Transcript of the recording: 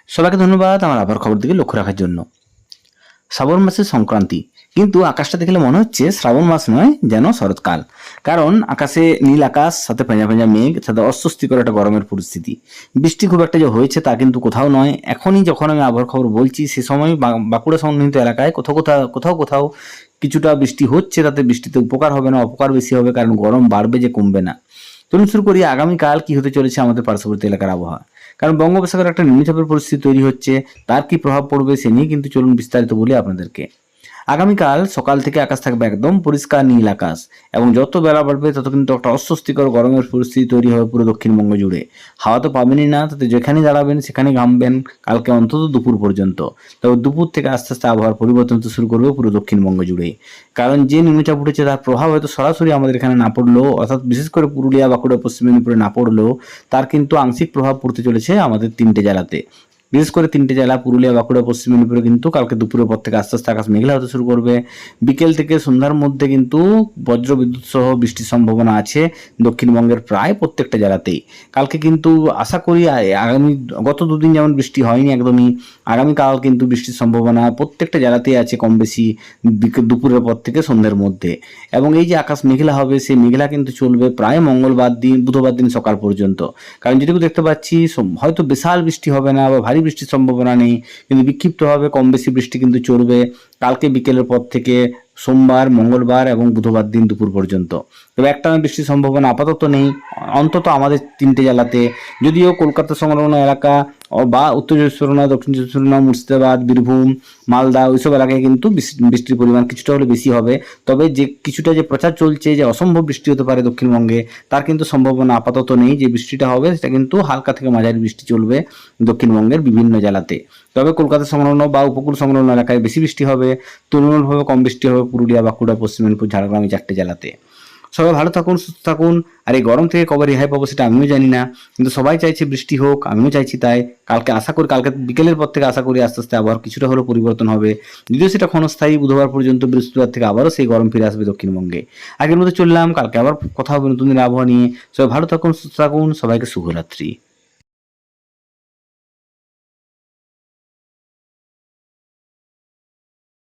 সবাইকে ধন্যবাদ আমার আবার খবর দিকে লক্ষ্য রাখার জন্য। শ্রাবণ মাসের সংক্রান্তি, কিন্তু আকাশটা দেখলে মনে হচ্ছে শ্রাবণ মাস নয়, যেন শরৎকাল। কারণ আকাশে নীল আকাশ, সাথে পেঁজা পেঁজা মেঘ, সাথে অস্বস্তিকর একটা গরমের পরিস্থিতি। বৃষ্টি খুব একটা যে হয়েছে তা কিন্তু কোথাও নয়। এখনই যখন আমি আবহাওয়ার খবর বলছি সে সময় বাঁকুড়া সংলগ্নিত এলাকায় কোথাও কোথাও কোথাও কোথাও কিছুটা বৃষ্টি হচ্ছে। তাতে বৃষ্টিতে উপকার হবে না, অপকার বেশি হবে, কারণ গরম বাড়বে যে কমবে না। চলুন শুরু করি আগামীকাল কি হতে চলেছে আমাদের পার্শ্ববর্তী এলাকার আবহাওয়া। কারণ বঙ্গোপসাগরে একটা নিম্নচাপের পরিস্থিতি তৈরি হচ্ছে, তার কি প্রভাব পড়বে সে নিয়ে কিন্তু চলুন বিস্তারিত বলি আপনাদেরকে। আগামীকাল সকাল থেকে আকাশ থাকবে একদম পরিষ্কার নীল আকাশ, এবং যত বেলা বাড়বে তত কিন্তু একটা অস্বস্তিকর গরমের পরিস্থিতি তৈরি হবে পুরো দক্ষিণবঙ্গ জুড়ে। হাওয়া তো পাবেনই না, তাতে যেখানে দাঁড়াবেন সেখানে ঘামবেন কালকে অন্তত দুপুর পর্যন্ত। তবে দুপুর থেকে আস্তে আস্তে আবহাওয়ার পরিবর্তন তো শুরু করবে পুরো দক্ষিণবঙ্গ জুড়ে। কারণ যে নিম্নচাপ উঠেছে তার প্রভাব হয়তো সরাসরি আমাদের এখানে না পড়লেও, অর্থাৎ বিশেষ করে পুরুলিয়া, বাঁকুড়া, পশ্চিম মেদিনীপুরে না পড়লেও, তার কিন্তু আংশিক প্রভাব পড়তে চলেছে আমাদের 3টে জেলাতে। বিশেষ করে 3টে জেলা পুরুলিয়া, বাঁকুড়া, পশ্চিম মেদিনীপুরে কিন্তু কালকে দুপুরের পর থেকে আস্তে আস্তে আকাশ মেঘলা হতে শুরু করবে। বিকেল থেকে সন্ধ্যার মধ্যে কিন্তু বজ্র বিদ্যুৎ সহ বৃষ্টির সম্ভাবনা আছে দক্ষিণবঙ্গের প্রায় প্রত্যেকটা জেলাতেই। কালকে কিন্তু আশা করি আগামী গত দুদিন যেমন বৃষ্টি হয়নি একদমই, আগামীকাল কিন্তু বৃষ্টির সম্ভাবনা প্রত্যেকটা জেলাতেই আছে কম বেশি দুপুরের পর থেকে সন্ধ্যের মধ্যে। এবং এই যে আকাশ মেঘলা হবে, সেই মেঘলা কিন্তু চলবে প্রায় মঙ্গলবার দিন, বুধবার দিন সকাল পর্যন্ত। কারণ যেটুকু দেখতে পাচ্ছি হয়তো বিশাল বৃষ্টি হবে না বা ভারী বৃষ্টির সম্ভাবনা নেই, কিন্তু বিক্ষিপ্তভাবে কম বেশি বৃষ্টি কিন্তু চলবে কালকে বিকেলের পর থেকে সোমবার, মঙ্গলবার এবং বুধবার দিন দুপুর পর্যন্ত। তবে একটানা বৃষ্টির সম্ভাবনা আপাতত নেই, অন্তত আমাদের 3টে জেলাতে। যদিও কলকাতা সংলগ্ন এলাকা বা উত্তর চব্বিশ পরগনা, দক্ষিণ চব্বিশ পরগনা, মুর্শিদাবাদ, বীরভূম, মালদা ওইসব এলাকায় কিন্তু বৃষ্টির পরিমাণ কিছুটা হলে বেশি হবে। তবে যে কিছুটা যে প্রচার চলছে যে অসম্ভব বৃষ্টি হতে পারে দক্ষিণবঙ্গে, তার কিন্তু সম্ভাবনা আপাতত নেই। যে বৃষ্টিটা হবে সেটা কিন্তু হালকা থেকে মাঝারি বৃষ্টি চলবে দক্ষিণবঙ্গের বিভিন্ন জেলাতে। তবে কলকাতা সংলগ্ন বা উপকূল সংলগ্ন এলাকায় বেশি বৃষ্টি হবে, তুলনামূলকভাবে কম বৃষ্টি হবে পুরুলিয়া, বাঁকুড়া, পশ্চিম মেদিনীপুর, ঝাড়গ্রাম এই 4টে জেলাতে। সবাই ভালো থাকুন, সুস্থ থাকুন। আর এই গরম থেকে কবে রেহাই পাবো সেটা আমিও জানি না, কিন্তু সবাই চাইছে বৃষ্টি হোক, আমিও চাইছি তাই। কালকে আশা করি, কালকে বিকেলের পর থেকে আশা করি আস্তে আস্তে আবার কিছুটা হলেও পরিবর্তন হবে, যদিও সেটা ক্ষণস্থায়ী। বুধবার পর্যন্ত, বৃহস্পতিবার থেকে আবারও সেই গরম ফিরে আসবে দক্ষিণবঙ্গে। আগের মতো চললাম, কালকে আবার কথা হবে নতুন দিনের আবহাওয়া নিয়ে। সবাই ভালো থাকুন, সুস্থ থাকুন, সবাইকে শুভরাত্রি।